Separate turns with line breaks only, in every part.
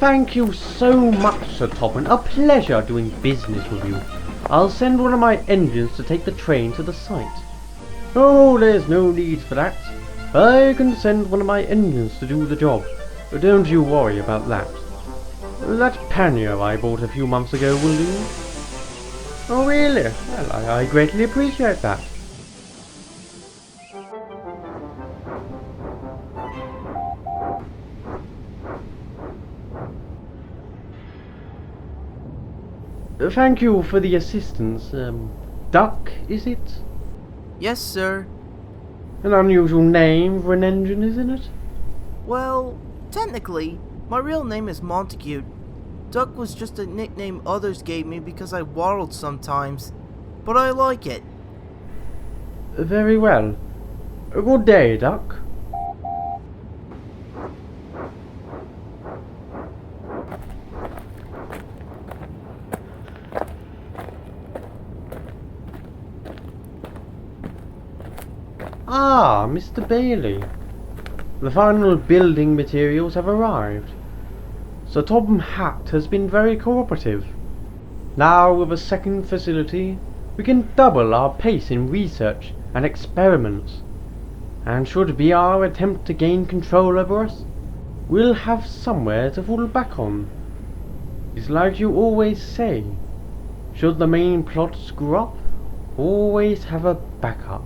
Thank you so much, Sir Topman. A pleasure doing business with you. I'll send one of my engines to take the train to the site. Oh, there's no need for that. I can send one of my engines to do the job. Don't you worry about that. That pannier I bought a few months ago will do. Oh, really? Well, I greatly appreciate that. Thank you for the assistance. Duck, is it?
Yes, sir.
An unusual name for an engine, isn't it?
Well, technically, my real name is Montague. Duck was just a nickname others gave me because I waddled sometimes. But I like it.
Very well. Good day, Duck. Ah, Mr. Bailey. The final building materials have arrived. Sir Tom Hatt has been very cooperative. Now with a second facility, we can double our pace in research and experiments. And should BR attempt to gain control over us, we'll have somewhere to fall back on. It's like you always say, should the main plot screw up, always have a backup.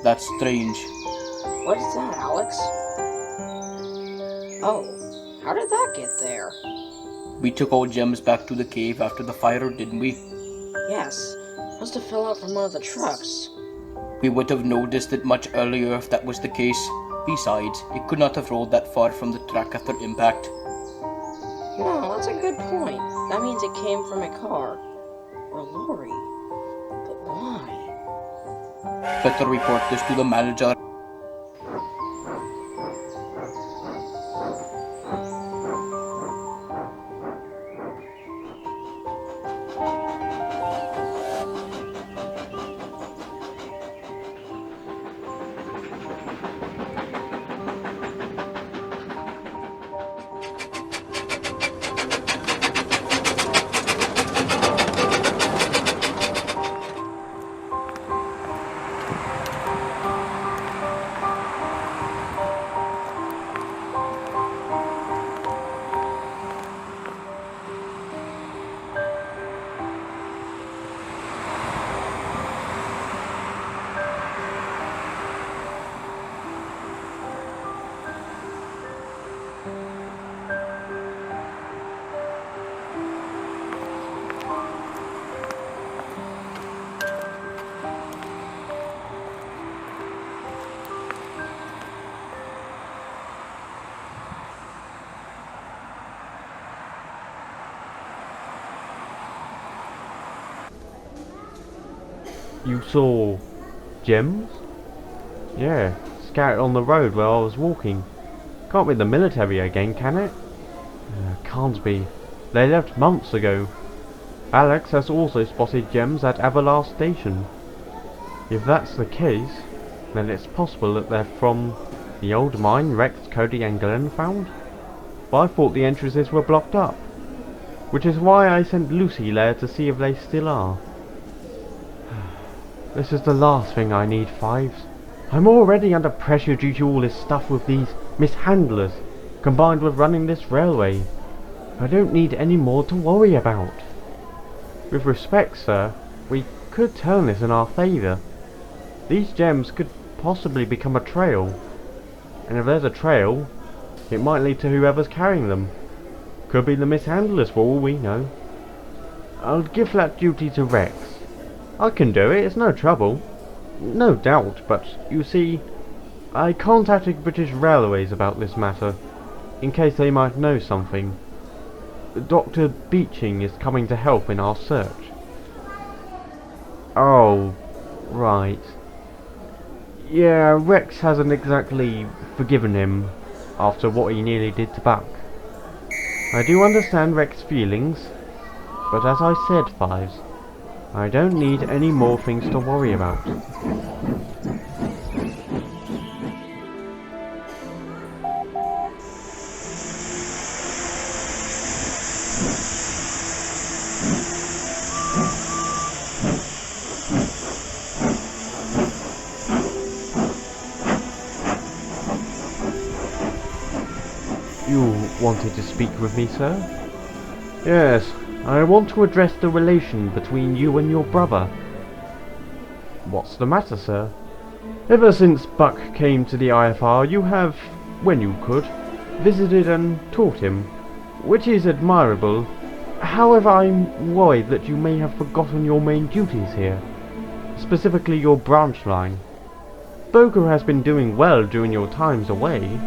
That's strange.
What is that, Alex? Oh, how did that get there?
We took our gems back to the cave after the fire, didn't we?
Yes, must have fell out from one of the trucks.
We would have noticed it much earlier if that was the case. Besides, it could not have rolled that far from the track after impact.
No, that's a good point. That means it came from a car. Or a lorry. But why?
Better report this to the manager.
You saw gems? Yeah, scattered on the road where I was walking. Can't be the military again, can it? Can't be. They left months ago. Alex has also spotted gems at Everlast Station. If that's the case, then it's possible that they're from the old mine Rex, Cody and Glenn found. But I thought the entrances were blocked up, which is why I sent Lucy there to see if they still are. This is the last thing I need, Fives. I'm already under pressure due to all this stuff with these mishandlers, combined with running this railway. I don't need any more to worry about. With respect, sir, we could turn this in our favour. These gems could possibly become a trail. And if there's a trail, it might lead to whoever's carrying them. Could be the mishandlers for all we know. I'll give that duty to Rex. I can do it, it's no trouble. No doubt, but you see, I contacted British Railways about this matter, in case they might know something. Dr. Beeching is coming to help in our search. Oh, right. Yeah, Rex hasn't exactly forgiven him after what he nearly did to Buck. I do understand Rex's feelings, but as I said, Fives, I don't need any more things to worry about. You wanted to speak with me, sir? Yes, I want to address the relation between you and your brother. What's the matter, sir? Ever since Buck came to the IFR, you have, when you could, visited and taught him, which is admirable. However, I'm worried that you may have forgotten your main duties here, specifically your branch line. Boker has been doing well during your times away,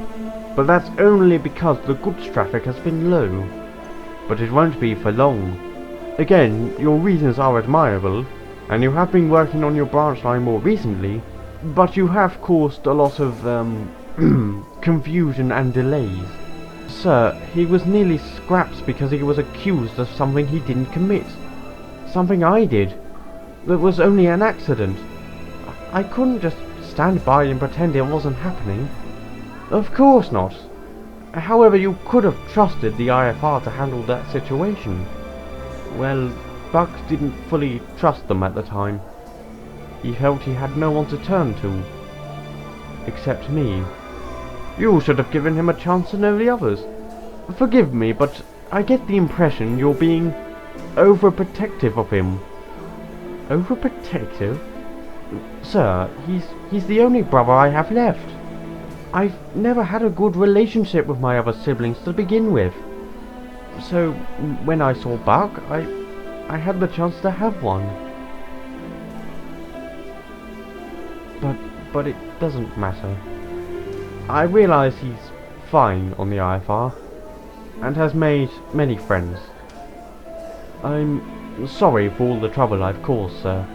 but that's only because the goods traffic has been low. But it won't be for long. Again, your reasons are admirable, and you have been working on your branch line more recently, but you have caused a lot of, confusion and delays. Sir, he was nearly scrapped because he was accused of something he didn't commit. Something I did. That was only an accident. I couldn't just stand by and pretend it wasn't happening. Of course not. However, you could have trusted the IFR to handle that situation. Well, Buck didn't fully trust them at the time. He felt he had no one to turn to. Except me. You should have given him a chance to know the others. Forgive me, but I get the impression you're being overprotective of him. Overprotective? Sir, he's the only brother I have left. I've never had a good relationship with my other siblings to begin with. So, when I saw Buck, I had the chance to have one. But it doesn't matter. I realise he's fine on the IFR, and has made many friends. I'm sorry for all the trouble I've caused, sir.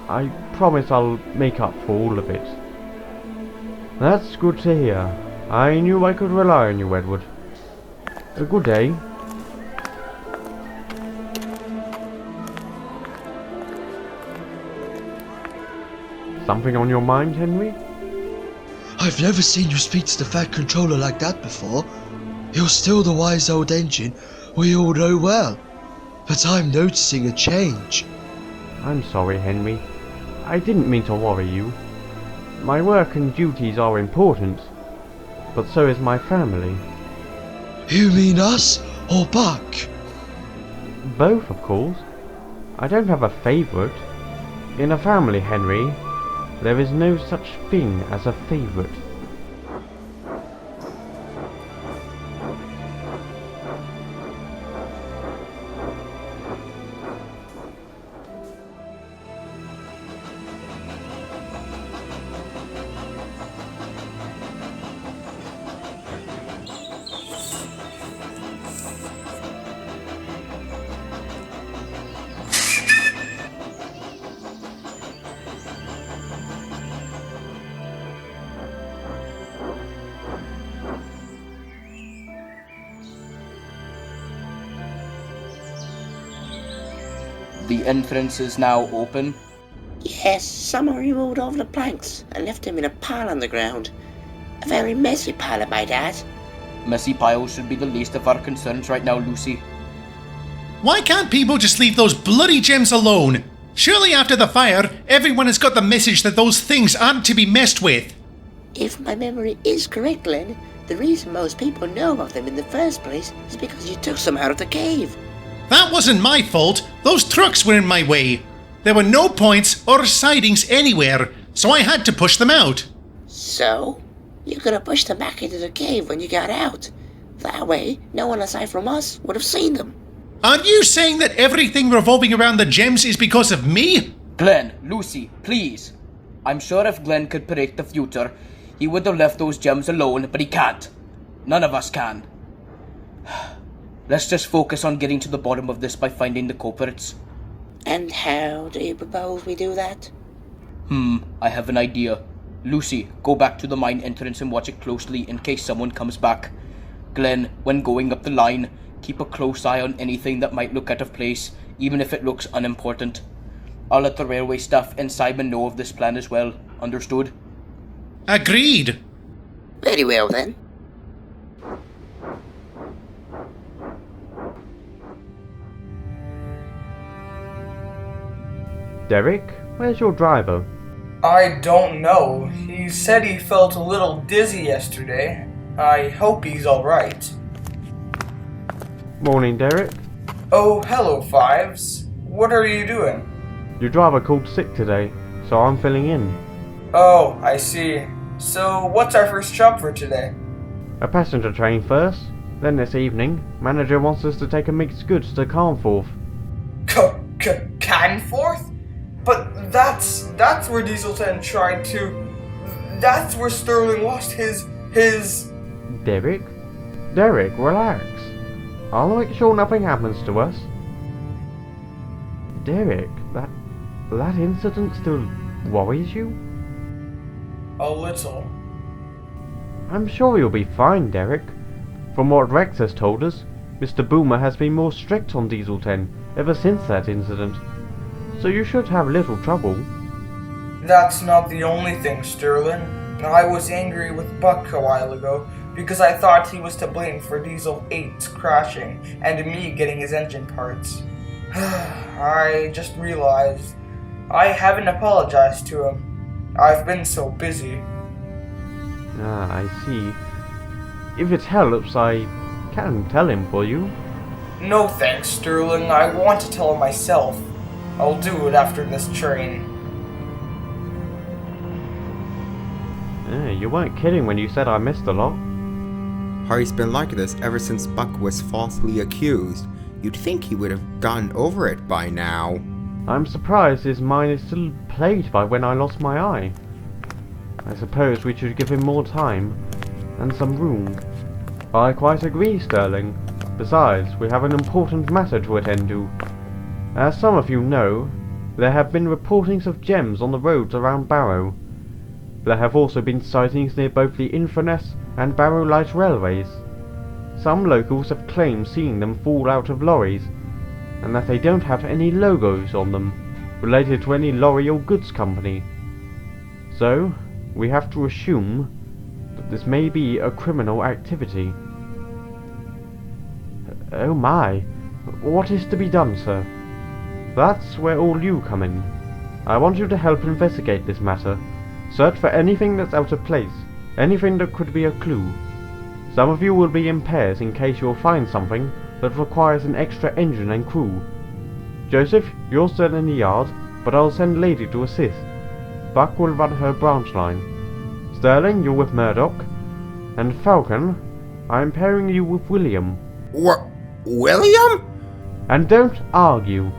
I promise I'll make up for all of it. That's good to hear. I knew I could rely on you, Edward. A good day. Something on your mind, Henry?
I've never seen you speak to the Fat Controller like that before. You're still the wise old engine we all know well. But I'm noticing a change.
I'm sorry, Henry. I didn't mean to worry you. My work and duties are important, but so is my family.
You mean us or Buck?
Both, of course. I don't have a favourite. In a family, Henry, there is no such thing as a favourite.
The entrance is now open.
Yes, someone removed all the planks and left them in a pile on the ground. A very messy pile, I might add.
Messy piles should be the least of our concerns right now, Lucy.
Why can't people just leave those bloody gems alone? Surely after the fire, everyone has got the message that those things aren't to be messed with.
If my memory is correct, Glenn, the reason most people know about them in the first place is because you took some out of the cave.
That wasn't my fault. Those trucks were in my way. There were no points or sidings anywhere, so I had to push them out.
So? You could have pushed them back into the cave when you got out. That way, no one aside from us would have seen them.
Are you saying that everything revolving around the gems is because of me?
Glenn, Lucy, please. I'm sure if Glenn could predict the future, he would have left those gems alone, but he can't. None of us can. Let's just focus on getting to the bottom of this by finding the culprits.
And how do you propose we do that?
I have an idea. Lucy, go back to the mine entrance and watch it closely in case someone comes back. Glenn, when going up the line, keep a close eye on anything that might look out of place, even if it looks unimportant. I'll let the railway staff and Simon know of this plan as well. Understood?
Agreed.
Very well then.
Derek, where's your driver?
I don't know. He said he felt a little dizzy yesterday. I hope he's alright.
Morning, Derek.
Oh, hello, Fives. What are you doing?
Your driver called sick today, so I'm filling in.
Oh, I see. So, what's our first job for today?
A passenger train first, then this evening, manager wants us to take a mixed goods to Carnforth.
Canforth? But that's where Dieselton tried to... That's where Sterling lost his...
Derek, relax. I'll make sure nothing happens to us. Derek, that incident still worries you?
A little.
I'm sure you'll be fine, Derek. From what Rex has told us, Mr. Boomer has been more strict on Diesel 10 ever since that incident. So you should have little trouble.
That's not the only thing, Sterling. I was angry with Buck a while ago because I thought he was to blame for Diesel 8's crashing and me getting his engine parts. I just realized I haven't apologized to him. I've been so busy.
Ah, I see. If it helps, I can tell him for you.
No thanks, Sterling. I want to tell him myself. I'll do it after this train.
You weren't kidding when you said I missed a lot.
Harry's been like this ever since Buck was falsely accused. You'd think he would have gotten over it by now.
I'm surprised his mind is still plagued by when I lost my eye. I suppose we should give him more time and some room. I quite agree, Sterling. Besides, we have an important matter to attend to. As some of you know, there have been reportings of gems on the roads around Barrow. There have also been sightings near both the In-Furness and Barrow Light railways. Some locals have claimed seeing them fall out of lorries, and that they don't have any logos on them related to any lorry or goods company. So, we have to assume that this may be a criminal activity. Oh my, what is to be done, sir? That's where all you come in. I want you to help investigate this matter. Search for anything that's out of place, anything that could be a clue. Some of you will be in pairs in case you'll find something that requires an extra engine and crew. Joseph, you're still in the yard, but I'll send Lady to assist. Buck will run her branch line. Sterling, you're with Murdoch. And Falcon, I'm pairing you with William.
William?
And don't argue.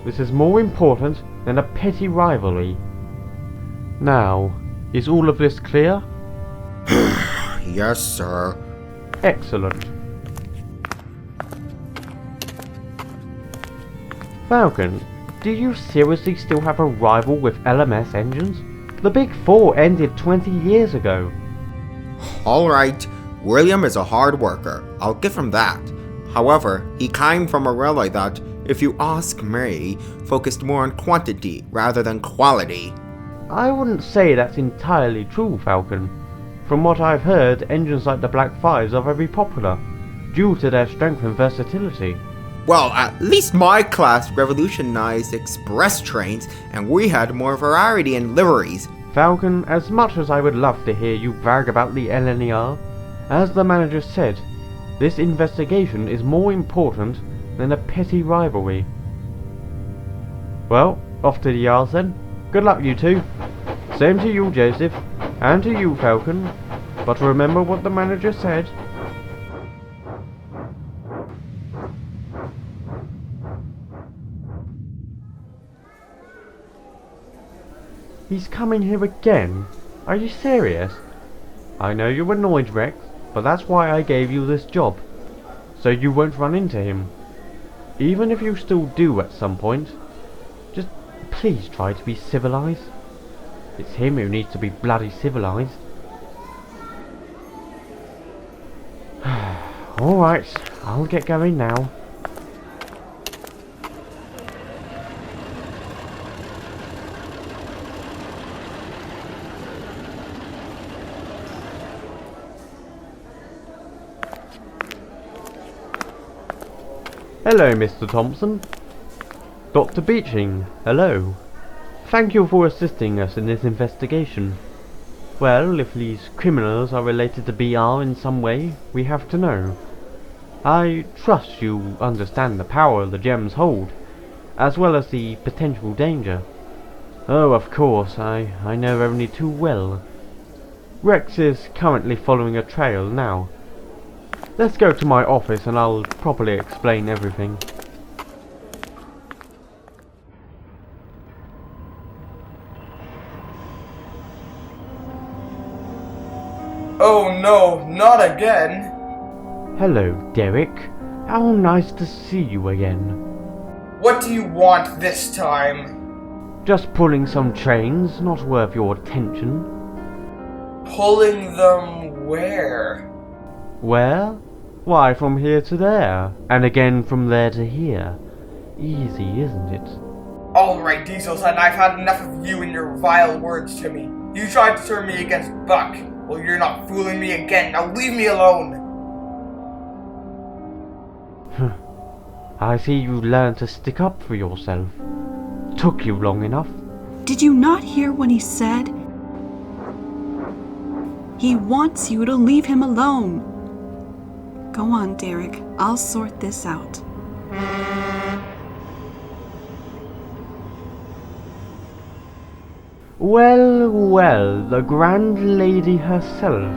This is more important than a petty rivalry. Now, is all of this clear?
Yes, sir.
Excellent. Falcon, do you seriously still have a rival with LMS engines? The Big Four ended 20 years ago.
Alright, William is a hard worker. I'll give him that. However, he came from a railway that if you ask me, focused more on quantity rather than quality.
I wouldn't say that's entirely true, Falcon. From what I've heard, engines like the Black 5s are very popular, due to their strength and versatility.
Well, at least my class revolutionized express trains, and we had more variety in liveries.
Falcon, as much as I would love to hear you brag about the LNER, as the manager said, this investigation is more important than a petty rivalry. Well, off to the yards then. Good luck, you two. Same to you, Joseph, and to you, Falcon. But remember what the manager said. He's coming here again? Are you serious? I know you're annoyed, Rex, but that's why I gave you this job. So you won't run into him. Even if you still do at some point, just please try to be civilized. It's him who needs to be bloody civilized. Alright, I'll get going now. Hello, Mr. Thompson. Dr. Beeching, hello. Thank you for assisting us in this investigation. Well, if these criminals are related to BR in some way, we have to know. I trust you understand the power the gems hold, as well as the potential danger. Oh, of course, I know only too well. Rex is currently following a trail now. Let's go to my office and I'll properly explain everything.
Oh no, not again!
Hello, Derek. How nice to see you again.
What do you want this time?
Just pulling some trains, not worth your attention.
Pulling them where?
Where? Why, from here to there, and again from there to here. Easy, isn't it?
Alright, Dieselson, I've had enough of you and your vile words to me. You tried to turn me against Buck. Well, you're not fooling me again. Now leave me alone!
I see you learned to stick up for yourself. Took you long enough.
Did you not hear what he said? He wants you to leave him alone. Go on, Derek. I'll sort this out.
Well, well, the grand lady herself.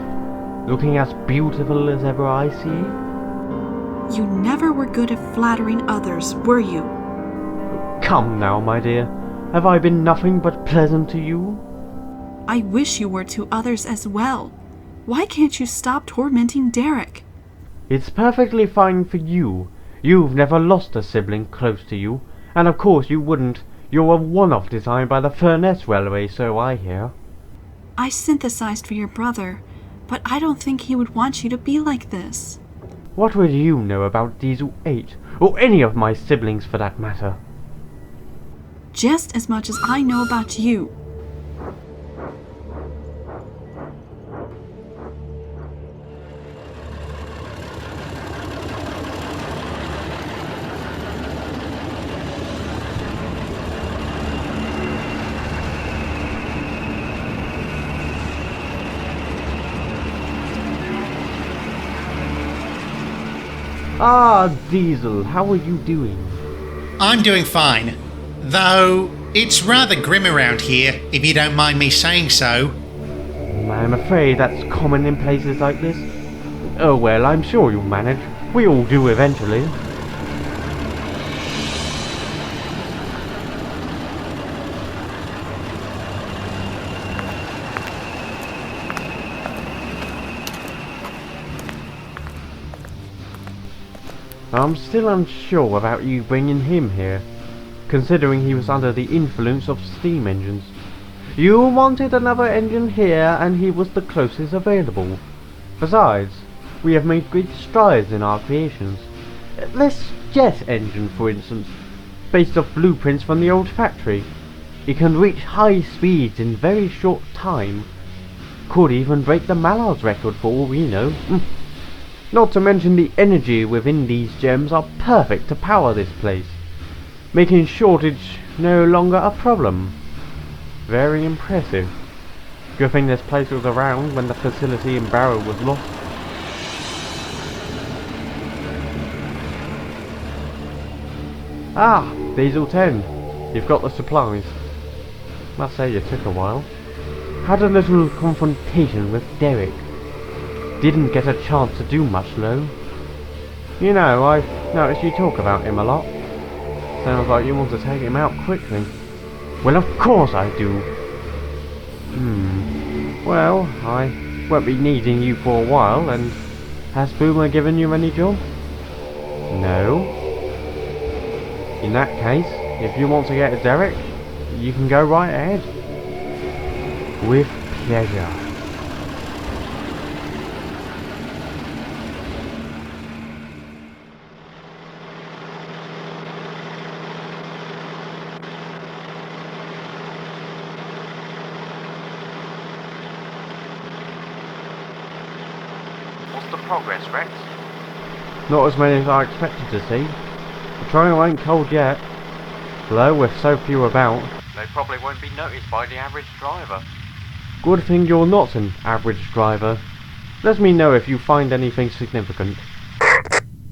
Looking as beautiful as ever I see.
You never were good at flattering others, were you?
Come now, my dear. Have I been nothing but pleasant to you?
I wish you were to others as well. Why can't you stop tormenting Derek?
It's perfectly fine for you. You've never lost a sibling close to you, and of course you wouldn't. You're a one-off designed by the In-Furness Railway, so I hear.
I synthesized for your brother, but I don't think he would want you to be like this.
What would you know about Diesel 8, or any of my siblings for that matter?
Just as much as I know about you.
Ah, Diesel, how are you doing?
I'm doing fine. Though, it's rather grim around here, if you don't mind me saying so.
I'm afraid that's common in places like this. Oh well, I'm sure you'll manage. We all do eventually. I'm still unsure about you bringing him here, considering he was under the influence of steam engines. You wanted another engine here, and he was the closest available. Besides, we have made great strides in our creations. This jet engine, for instance, based off blueprints from the old factory. It can reach high speeds in very short time. Could even break the MacLeod's record for all we know. Not to mention the energy within these gems are perfect to power this place, making shortage no longer a problem. Very impressive. Good thing this place was around when the facility in Barrow was lost. Ah, Diesel 10. You've got the supplies. Must say you took a while. Had a little confrontation with Derek. Didn't get a chance to do much though. You know, I've noticed you talk about him a lot. Sounds like you want to take him out quickly. Well, of course I do. Well, I won't be needing you for a while, and has Boomer given you any job? No. In that case, if you want to get a Derek, you can go right ahead. With pleasure.
What's the progress, Rex?
Not as many as I expected to see. The trial ain't cold yet. Though with so few about,
They probably won't be noticed by the average driver.
good thing you're not an average driver. Let me know if you find anything significant.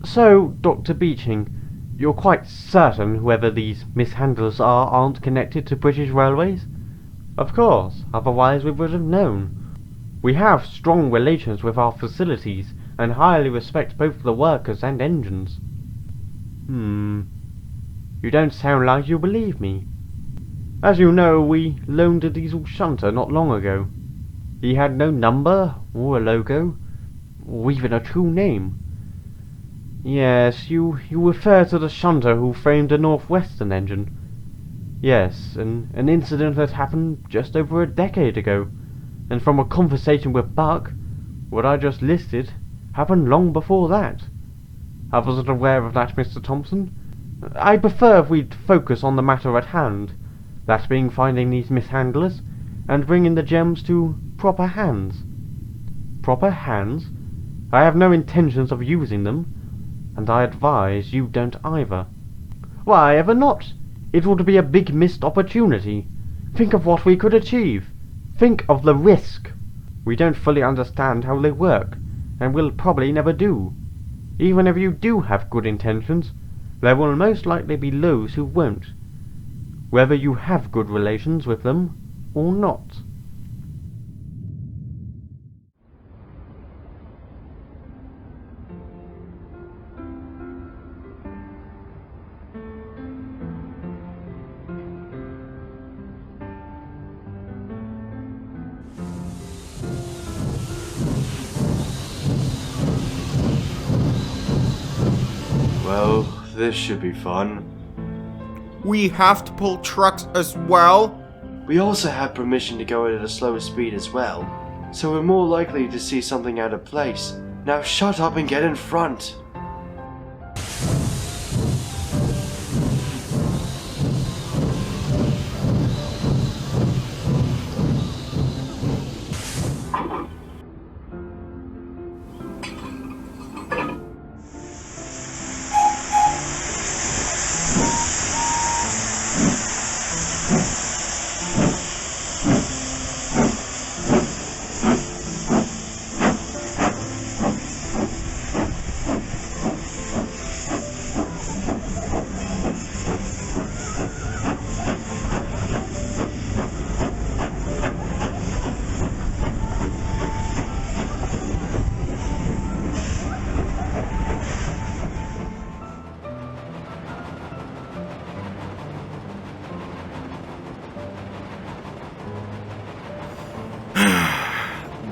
So, Dr. Beeching, you're quite certain whoever these mishandlers aren't connected to British Railways? Of course, otherwise we would have known. We have strong relations with our facilities and highly respect both the workers and engines. You don't sound like you believe me. As you know, we loaned a diesel shunter not long ago. He had no number, or a logo, or even a true name. Yes, you refer to the shunter who framed the Northwestern engine. Yes, an incident that happened just over a decade ago, and from a conversation with Buck, what I just listed happened long before that. I wasn't aware of that, Mr. Thompson. I prefer if we'd focus on the matter at hand, that being finding these mishandlers, and bringing the gems to proper hands. Proper hands? I have no intentions of using them, and I advise you don't either. Why ever not? It would be a big missed opportunity. Think of what we could achieve. Think of the risk. We don't fully understand how they work, and will probably never do. Even if you do have good intentions, there will most likely be those who won't, whether you have good relations with them or not.
Well, this should be fun.
We have to pull trucks as well?
We also have permission to go at a slower speed as well, so we're more likely to see something out of place. Now shut up and get in front!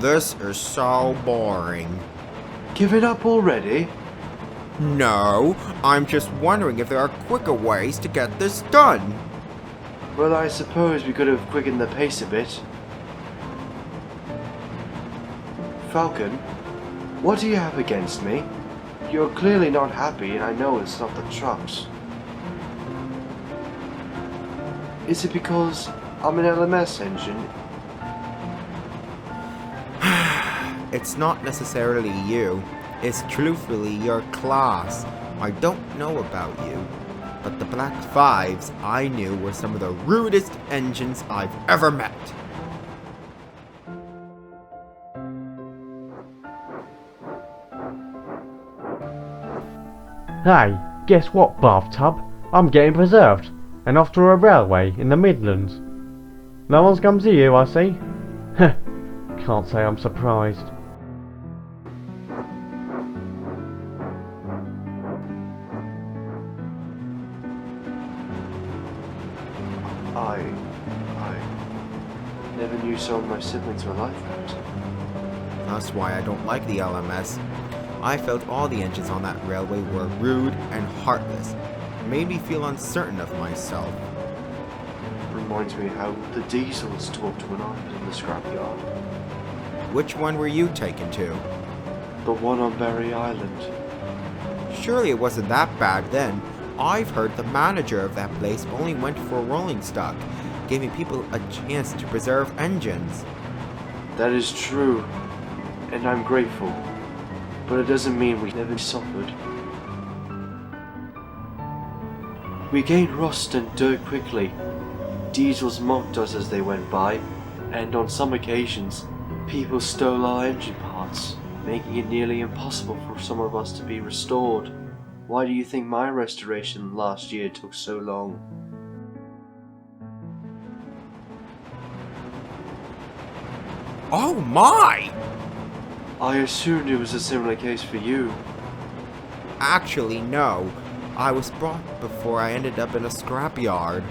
This is so boring.
Give it up already?
No, I'm just wondering if there are quicker ways to get this done.
Well, I suppose we could have quickened the pace a bit. Falcon, what do you have against me? You're clearly not happy, and I know it's not the trucks. Is it because I'm an LMS engine?
It's not necessarily you. It's truthfully your class. I don't know about you, but the Black Fives I knew were some of the rudest engines I've ever met.
Hey, guess what, bathtub? I'm getting preserved, and off to a railway in the Midlands. No one's come to you, I see. Heh, can't say I'm surprised.
I never knew some of my siblings were like that.
That's why I don't like the LMS. I felt all the engines on that railway were rude and heartless. It made me feel uncertain of myself.
Reminds me how the diesels talked when I was in the scrapyard.
Which one were you taken to?
The one on Berry Island.
Surely it wasn't that bad then. I've heard the manager of that place only went for rolling stock, giving people a chance to preserve engines.
That is true, and I'm grateful. But it doesn't mean we never suffered. We gained rust and dirt quickly. Diesels mocked us as they went by, and on some occasions, people stole our engine parts, making it nearly impossible for some of us to be restored. Why do you think my restoration last year took so long?
Oh my!
I assumed it was a similar case for you.
Actually, no. I was brought before I ended up in a scrapyard.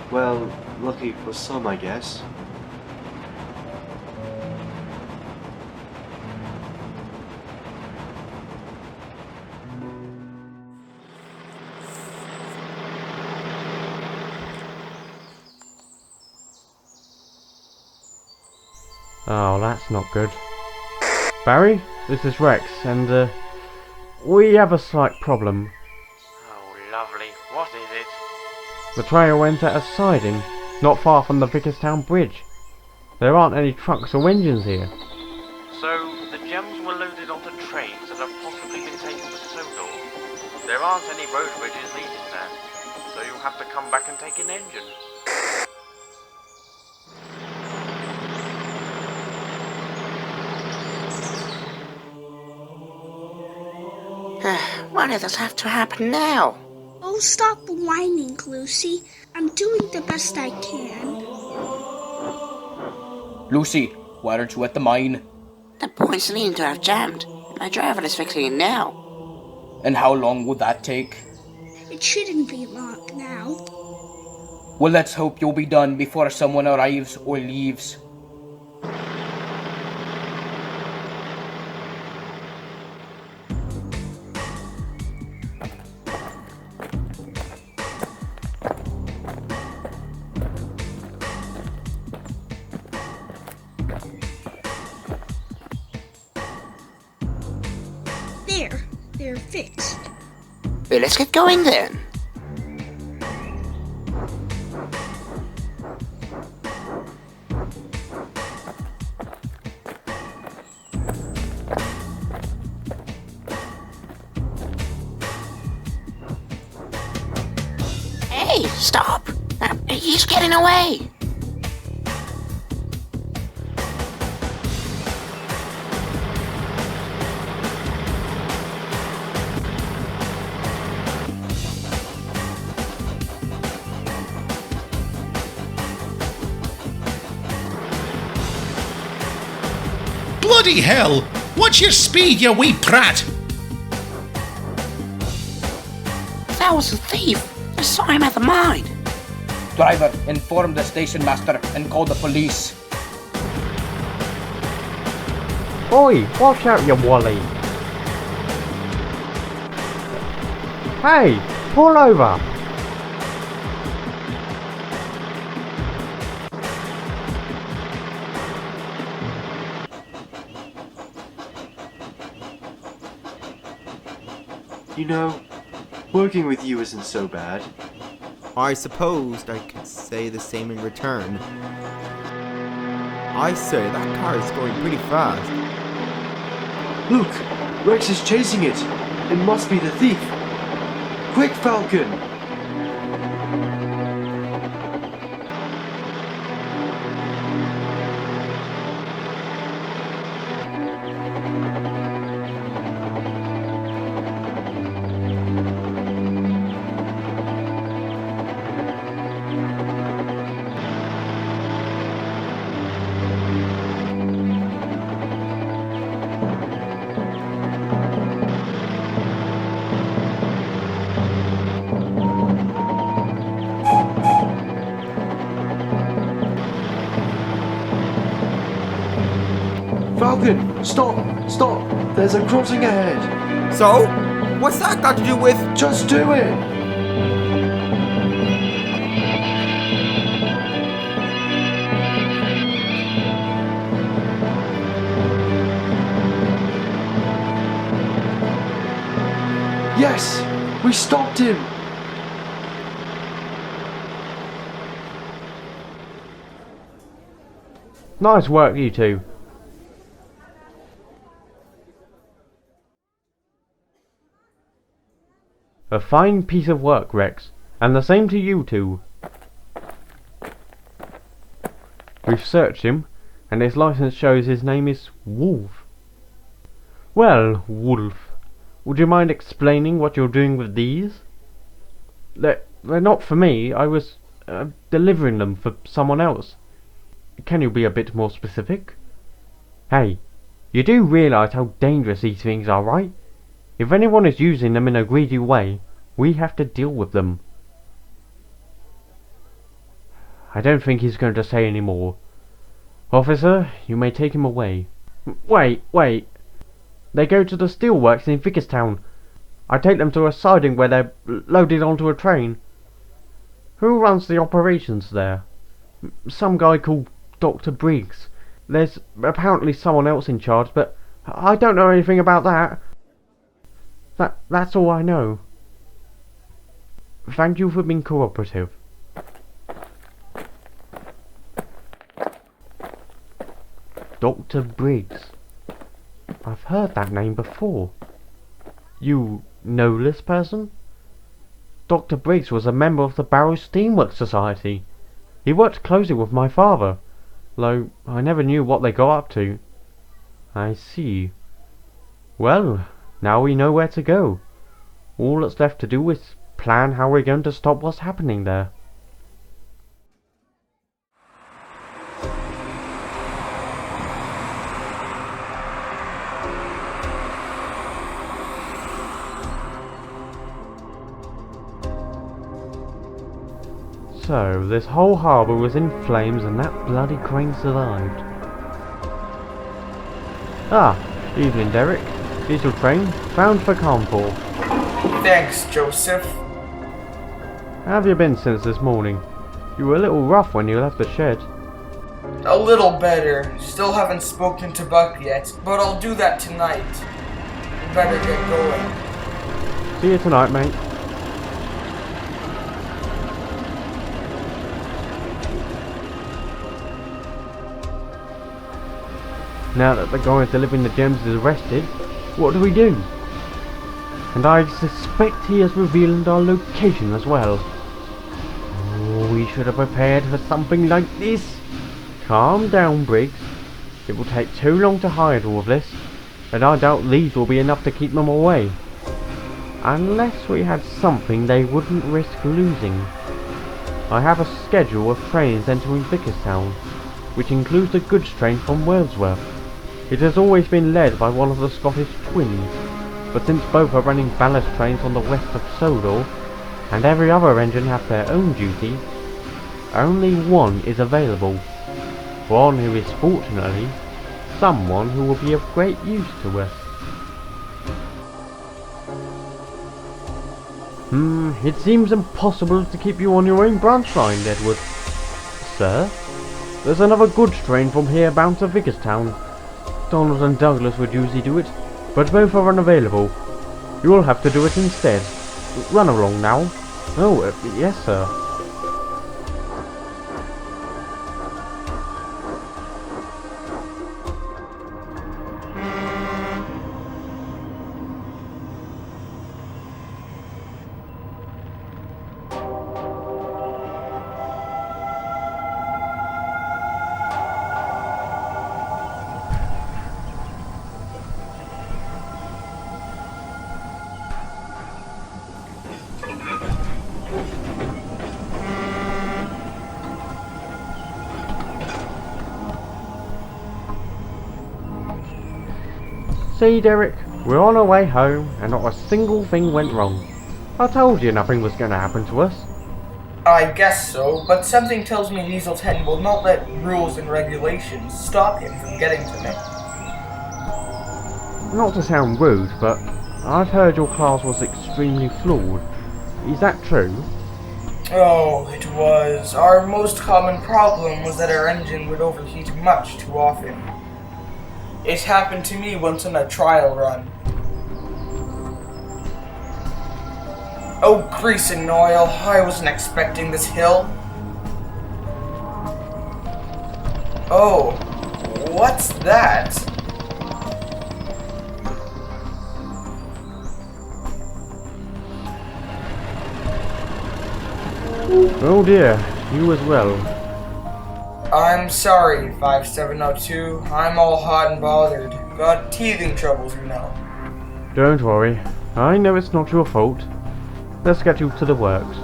Well, lucky for some, I guess.
Oh, that's not good. Barry, this is Rex, and we have a slight problem.
Oh, lovely. What is it?
The trail went at a siding, not far from the Vickerstown Bridge. There aren't any trucks or engines here.
So, the gems were loaded onto trains and have possibly been taken to Sodor. There aren't any road bridges leading there, so you'll have to come back and take an engine.
Why did this have to happen now?
Oh, stop whining, Lucy. I'm doing the best I can.
Lucy, why aren't you at the mine?
The points seem to have jammed. My driver is fixing it now.
And how long would that take?
It shouldn't be long now.
Well, let's hope you'll be done before someone arrives or leaves.
They're fixed.
Well, let's get going then. Hey, stop! He's getting away!
Bloody hell! What's your speed, you wee prat?
That was a thief. I saw him at the mine.
Driver, inform the station master and call the police.
Oi, watch out, you wally! Hey, pull over!
You know, working with you isn't so bad.
I supposed I could say the same in return. I say, that car is going pretty fast.
Look! Rex is chasing it! It must be the thief! Quick, Falcon! Falcon, stop! Stop! There's a crossing ahead!
So? What's that got to do with...
Just do it! Yes! We stopped him!
Nice work, you two. A fine piece of work, Rex, and the same to you two. We've searched him, and his license shows his name is Wolf. Well, Wolf, would you mind explaining what you're doing with these? They're not for me. I was delivering them for someone else. Can you be a bit more specific? Hey, you do realise how dangerous these things are, right? If anyone is using them in a greedy way, we have to deal with them. I don't think he's going to say any more. Officer, you may take him away. Wait. They go to the steelworks in Vickerstown. I take them to a siding where they're loaded onto a train. Who runs the operations there? Some guy called Dr. Briggs. There's apparently someone else in charge, but I don't know anything about that. That's all I know. Thank you for being cooperative. Dr. Briggs. I've heard that name before. You know this person? Dr. Briggs was a member of the Barrow Steamworks Society. He worked closely with my father, though I never knew what they got up to. I see. Well, now we know where to go. All that's left to do is plan how we're going to stop what's happening there. So, this whole harbour was in flames and that bloody crane survived. Ah, evening Derek. Diesel train, bound for Cawnpore.
Thanks, Joseph.
How have you been since this morning? You were a little rough when you left the shed.
A little better. Still haven't spoken to Buck yet, but I'll do that tonight. Better get going.
See you tonight, mate. Now that the guy delivering the gems is arrested, what do we do? And I suspect he has revealed our location as well. Oh, we should have prepared for something like this. Calm down, Briggs. It will take too long to hide all of this, and I doubt these will be enough to keep them away. Unless we had something they wouldn't risk losing. I have a schedule of trains entering Vickerstown, which includes a goods train from Wordsworth. It has always been led by one of the Scottish twins, but since both are running ballast trains on the west of Sodor, and every other engine have their own duties, only one is available. One who is fortunately someone who will be of great use to us. It seems impossible to keep you on your own branch line, Edward. Sir? There's another goods train from here bound to Vickerstown. Donald and Douglas would usually do it, but both are unavailable. You'll have to do it instead. Run along now. Oh, yes, sir. See, Derek, we're on our way home, and not a single thing went wrong. I told you nothing was going to happen to us.
I guess so, but something tells me Diesel 10 will not let rules and regulations stop him from getting to me.
Not to sound rude, but I've heard your class was extremely flawed. Is that true?
Oh, it was. Our most common problem was that our engine would overheat much too often. It happened to me once on a trial run. Oh, grease and oil, I wasn't expecting this hill. Oh, what's that?
Oh dear, you as well.
I'm sorry, 5702. I'm all hot and bothered. Got teething troubles, you know.
Don't worry. I know it's not your fault. Let's get you to the works.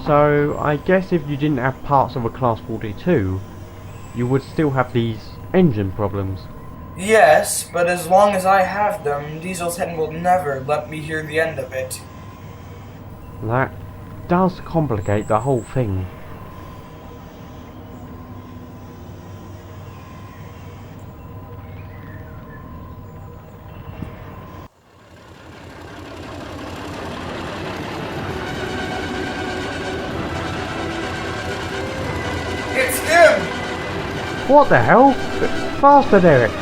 So, I guess if you didn't have parts of a Class 42, you would still have these engine problems.
Yes, but as long as I have them, Diesel 10 will never let me hear the end of it.
That does complicate the whole thing.
It's him!
What the hell? Faster, Derek!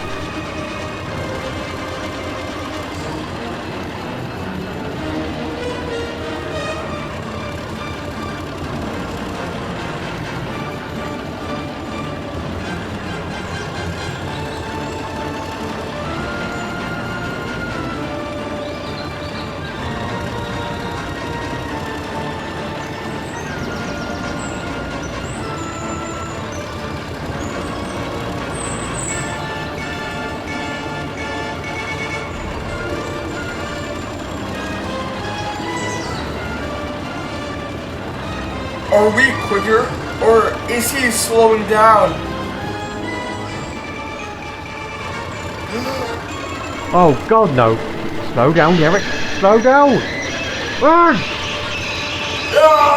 Are we quicker, or is he slowing down?
Oh god no! Slow down, Derek! Slow down! Run!
Ah!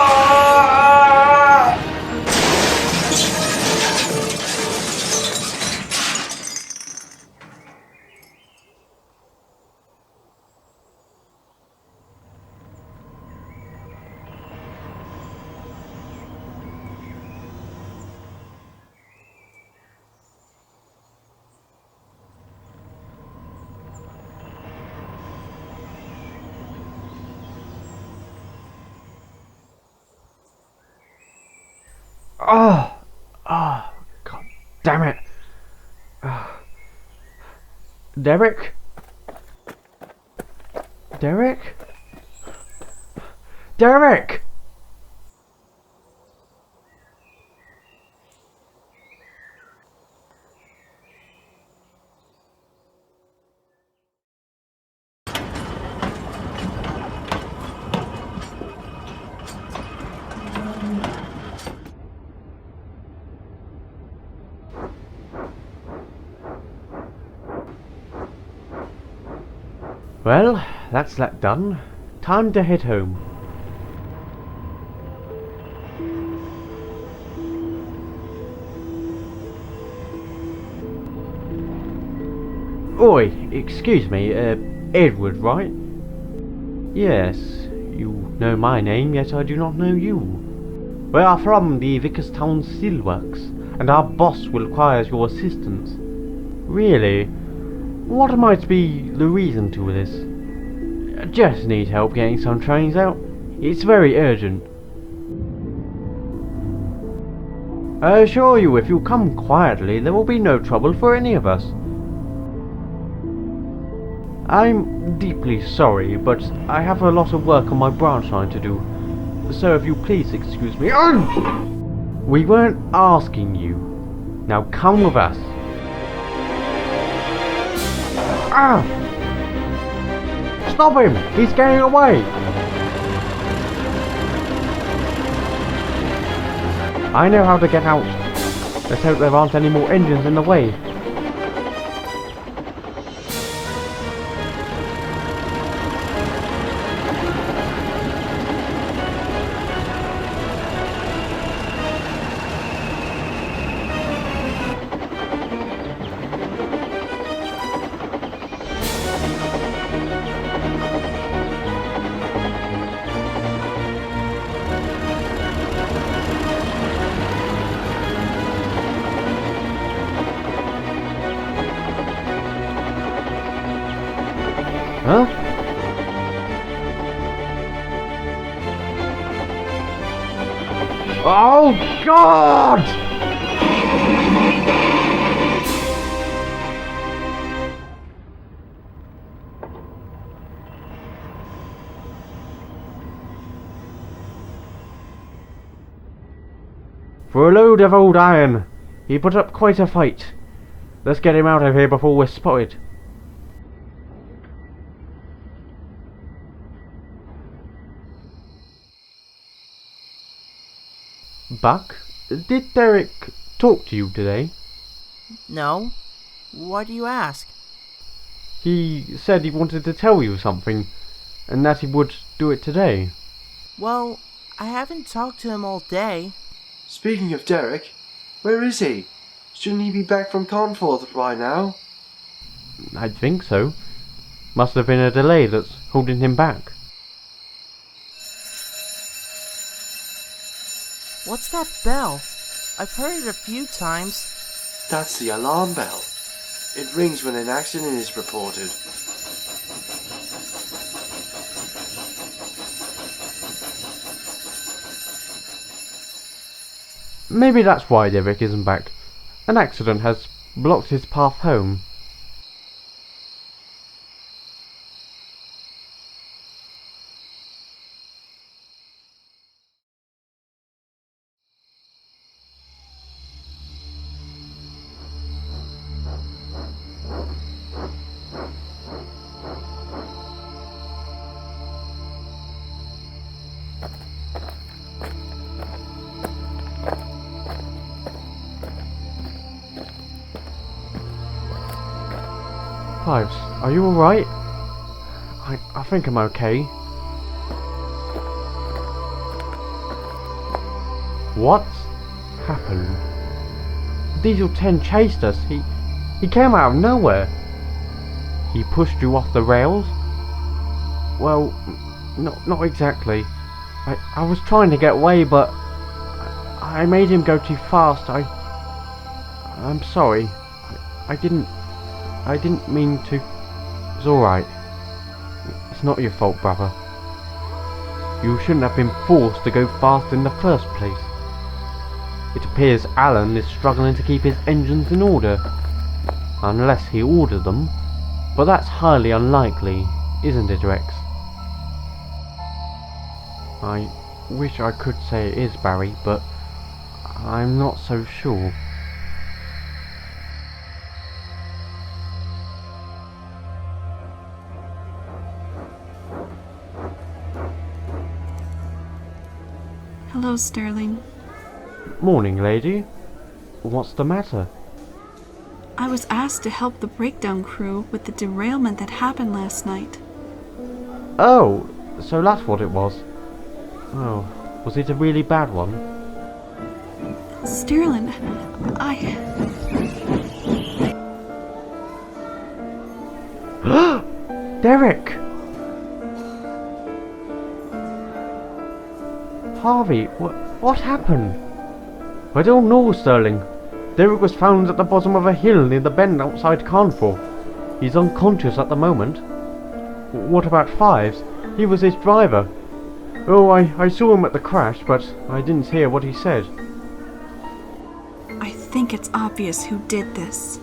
Oh! Oh! God damn it! Derek? Derek? Derek! Well, that's that done. Time to head home. Oi, excuse me, Edward, right? Yes, you know my name, yet I do not know you. We are from the Vickerstown Steelworks, and our boss requires your assistance. Really? What might be the reason to this? Just need help getting some trains out. It's very urgent. I assure you, if you come quietly, there will be no trouble for any of us. I'm deeply sorry, but I have a lot of work on my branch line to do. So if you please excuse me. We weren't asking you. Now come with us. Ah! Stop him! He's getting away! I know how to get out. Let's hope there aren't any more engines in the way. Huh? Oh God! For a load of old iron, he put up quite a fight. Let's get him out of here before we're spotted. Buck, did Derek talk to you today?
No. Why do you ask?
He said he wanted to tell you something, and that he would do it today.
Well, I haven't talked to him all day.
Speaking of Derek, where is he? Shouldn't he be back from Conforth by now?
I think so. Must have been a delay that's holding him back.
What's that bell? I've heard it a few times.
That's the alarm bell. It rings when an accident is reported.
Maybe that's why Derek isn't back. An accident has blocked his path home. Fives, are you alright? I think I'm okay. What happened? Diesel 10 chased us. He came out of nowhere. He pushed you off the rails? Well, not exactly. I was trying to get away, but I made him go too fast. I'm sorry. I didn't mean to. It's alright. It's not your fault, brother. You shouldn't have been forced to go fast in the first place. It appears Alan is struggling to keep his engines in order. Unless he ordered them. But that's highly unlikely, isn't it, Rex? I wish I could say it is Barry, but I'm not so sure.
Hello, Sterling.
Morning, lady. What's the matter?
I was asked to help the breakdown crew with the derailment that happened last night.
Oh, so that's what it was. Oh, was it a really bad one?
Sterling,
Derek! Harvey, what happened? I don't know, Sterling. Derek was found at the bottom of a hill near the bend outside Carnforth. He's unconscious at the moment. What about Fives? He was his driver. Oh, I saw him at the crash, but I didn't hear what he said.
I think it's obvious who did this.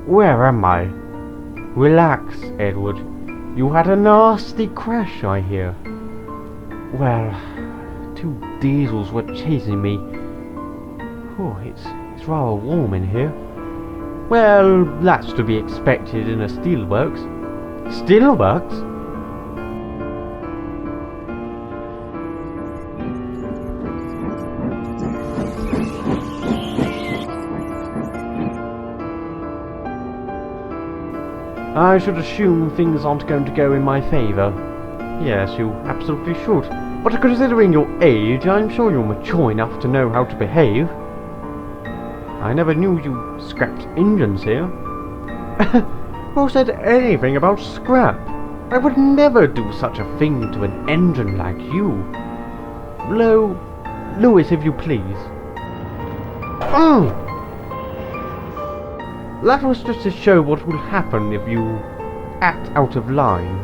Where am I? Relax, Edward. You had a nasty crash, I hear. Well, 2 diesels were chasing me. Oh, it's rather warm in here. Well, that's to be expected in a steelworks. Steelworks? I should assume things aren't going to go in my favour. Yes, you absolutely should. But considering your age, I'm sure you're mature enough to know how to behave. I never knew you scrapped engines here. Who said anything about scrap? I would never do such a thing to an engine like you. Blow Lewis, if you please. Oh! That was just to show what will happen if you act out of line.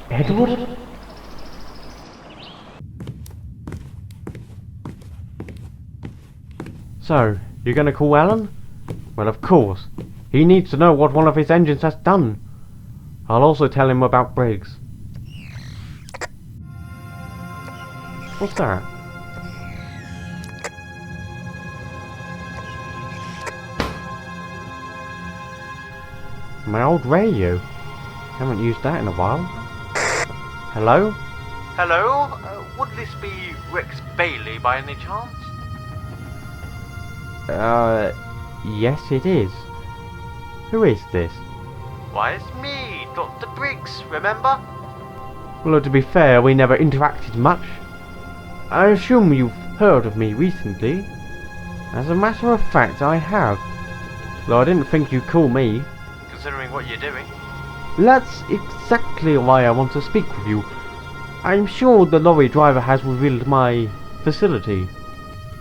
Edward? So, you're gonna call Alan? Well, of course. He needs to know what one of his engines has done. I'll also tell him about Briggs. What's that? My old radio. Haven't used that in a while. Hello?
Hello? Would this be Rex Bailey by any chance?
Yes it is. Who is this?
Why, it's me, Dr. Briggs, remember?
Well, to be fair, we never interacted much. I assume you've heard of me recently. As a matter of fact, I have. Though I didn't think you'd call me.
Considering what you're doing.
That's exactly why I want to speak with you. I'm sure the lorry driver has revealed my facility.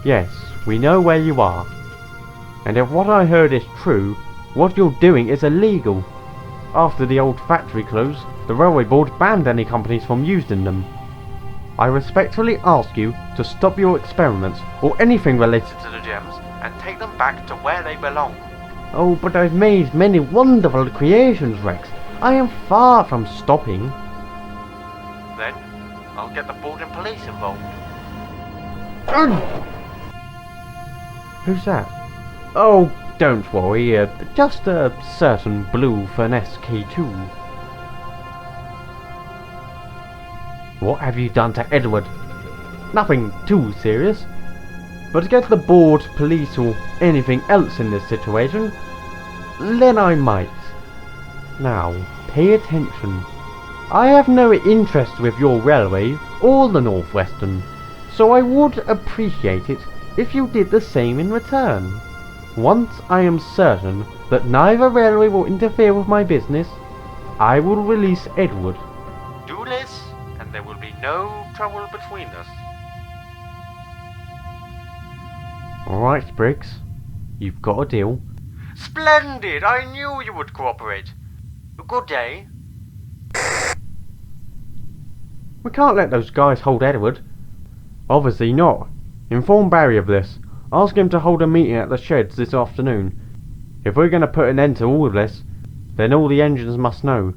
Yes, we know where you are. And if what I heard is true, what you're doing is illegal. After the old factory closed, the railway board banned any companies from using them. I respectfully ask you to stop your experiments or anything related to the gems and take them back to where they belong. Oh, but I've made many wonderful creations, Rex. I am far from stopping.
Then, I'll get the board and police involved.
Who's that? Oh, don't worry, just a certain blue Furness K2. What have you done to Edward? Nothing too serious. But get the board, police or anything else in this situation, then I might. Now, pay attention. I have no interest with your railway or the Northwestern, so I would appreciate it if you did the same in return. Once I am certain that neither railway will interfere with my business, I will release Edward.
Do this, and there will be no trouble between us.
Alright, Briggs. You've got a deal.
Splendid! I knew you would cooperate. Good day.
We can't let those guys hold Edward. Obviously not. Inform Barry of this. Ask him to hold a meeting at the sheds this afternoon. If we're going to put an end to all of this, then all the engines must know.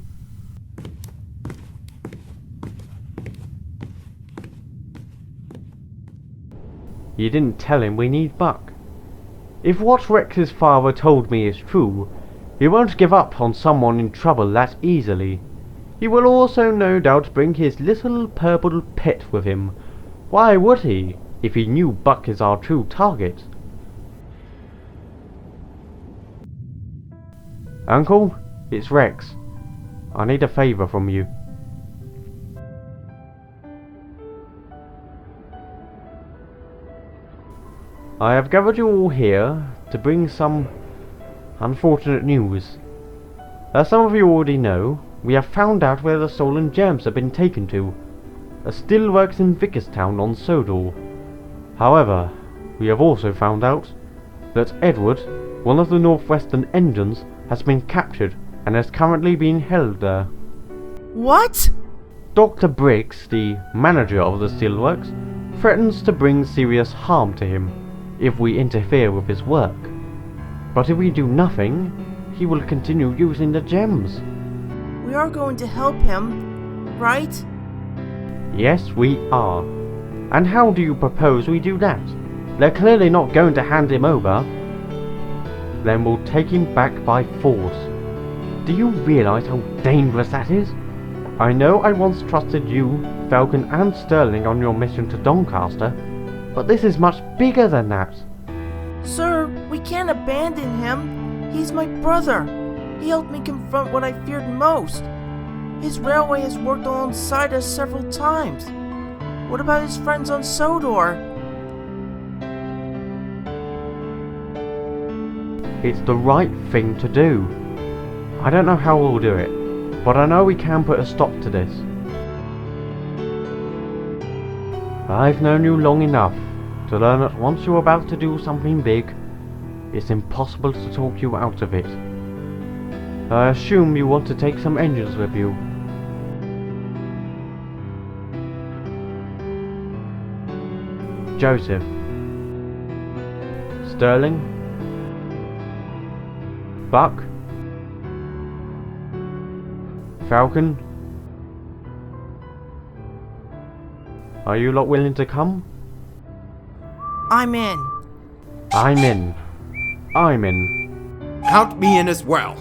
You didn't tell him we need Buck. If what Rex's father told me is true, he won't give up on someone in trouble that easily. He will also no doubt bring his little purple pet with him. Why would he, if he knew Buck is our true target? Uncle, it's Rex. I need a favour from you. I have gathered you all here to bring some unfortunate news. As some of you already know, we have found out where the stolen gems have been taken to. A steelworks in Vickerstown on Sodor. However, we have also found out that Edward, one of the Northwestern engines, has been captured and is currently being held there.
What?
Dr. Briggs, the manager of the steelworks, threatens to bring serious harm to him if we interfere with his work. But if we do nothing, he will continue using the gems.
We are going to help him, right?
Yes, we are. And how do you propose we do that? They're clearly not going to hand him over. Then we'll take him back by force. Do you realize how dangerous that is? I know I once trusted you, Falcon and Sterling on your mission to Doncaster, but this is much bigger than that.
Sir, we can't abandon him. He's my brother. He helped me confront what I feared most. His railway has worked alongside us several times. What about his friends on Sodor?
It's the right thing to do. I don't know how we'll do it, but I know we can put a stop to this. I've known you long enough to learn that once you're about to do something big, it's impossible to talk you out of it. I assume you want to take some engines with you. Joseph. Sterling. Buck. Falcon. Are you lot willing to come?
I'm in.
I'm in. I'm in.
Count me in as well.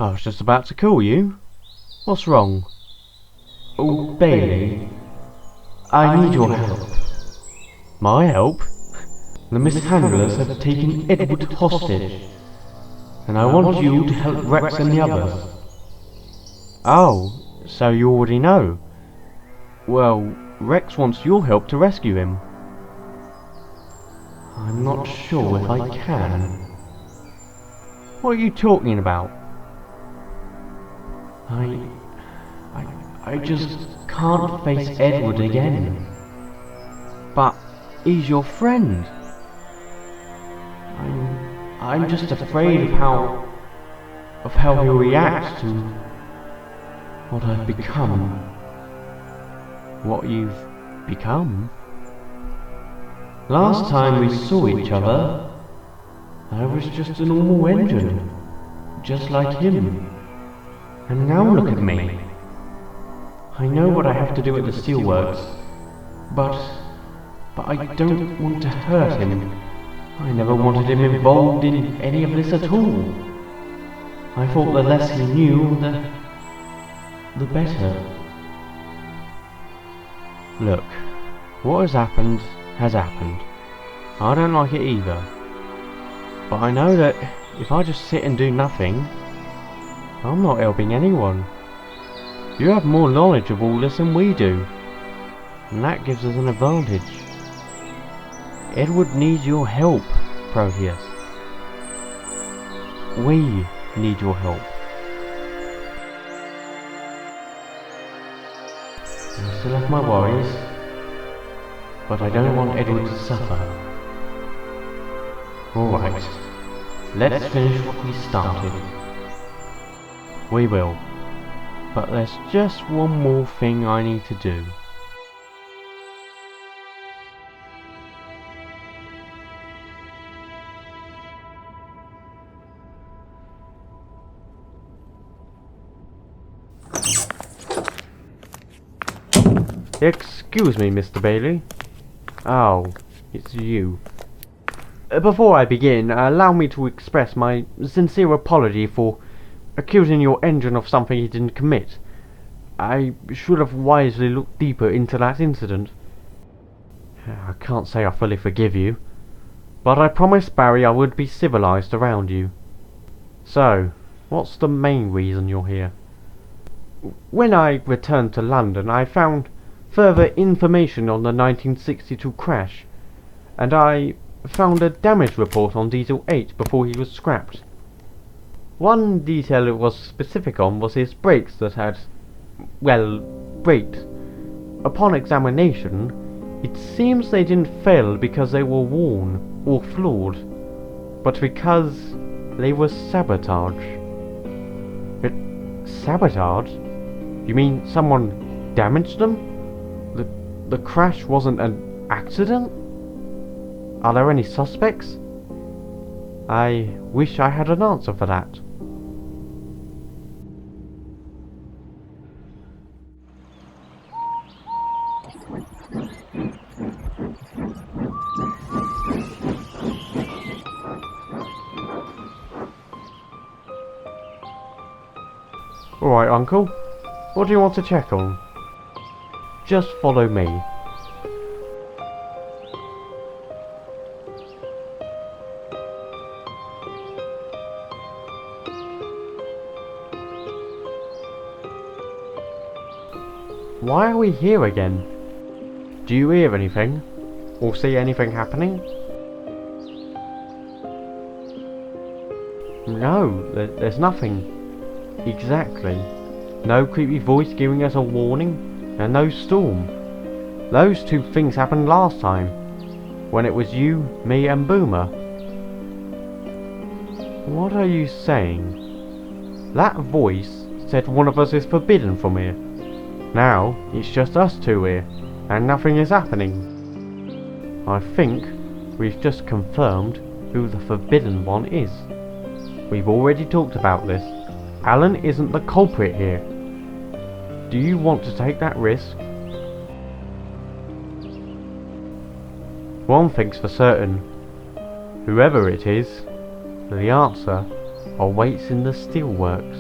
I was just about to call you. What's wrong? Oh, Bailey. I need your help. My help? The mishandlers have taken Edward hostage, and I want you to help Rex and the others. Oh, so you already know. Well, Rex wants your help to rescue him. I'm not sure if I can. What are you talking about? I just can't face Edward again. But he's your friend. I'm just afraid of how he'll react to what I've become. What you've become? Last time we saw each other, I was just a normal engine, just like him. And now look at me. I know what I have to do at the steelworks, but I don't want to hurt him. I never wanted him involved in any of this at all. I thought the less he knew, the better. Look, what has happened has happened. I don't like it either. But I know that if I just sit and do nothing, I'm not helping anyone. You have more knowledge of all this than we do, and that gives us an advantage. Edward needs your help, Proteus. We need your help. I still have my worries, but I don't want Edward to suffer. Alright, let's finish what we started. We will. But there's just one more thing I need to do. Excuse me, Mr. Bailey. Oh, it's you. Before I begin, allow me to express my sincere apology for accusing your engine of something he didn't commit. I should have wisely looked deeper into that incident. I can't say I fully forgive you, but I promised Barry I would be civilized around you. So, what's the main reason you're here? When I returned to London, I found further information on the 1962 crash, and I found a damage report on Diesel 8 before he was scrapped. One detail it was specific on was his brakes that had, well, braked. Upon examination, it seems they didn't fail because they were worn or flawed, but because they were sabotage. Sabotage? You mean someone damaged them? The crash wasn't an accident? Are there any suspects? I wish I had an answer for that. Alright, Uncle. What do you want to check on? Just follow me. Why are we here again? Do you hear anything? Or see anything happening? No, there's nothing. Exactly. No creepy voice giving us a warning, and no storm. Those two things happened last time, when it was you, me and Boomer. What are you saying? That voice said one of us is forbidden from here. Now, it's just us two here, and nothing is happening. I think we've just confirmed who the forbidden one is. We've already talked about this. Alan isn't the culprit here. Do you want to take that risk? One thing's for certain. Whoever it is, the answer awaits in the steelworks.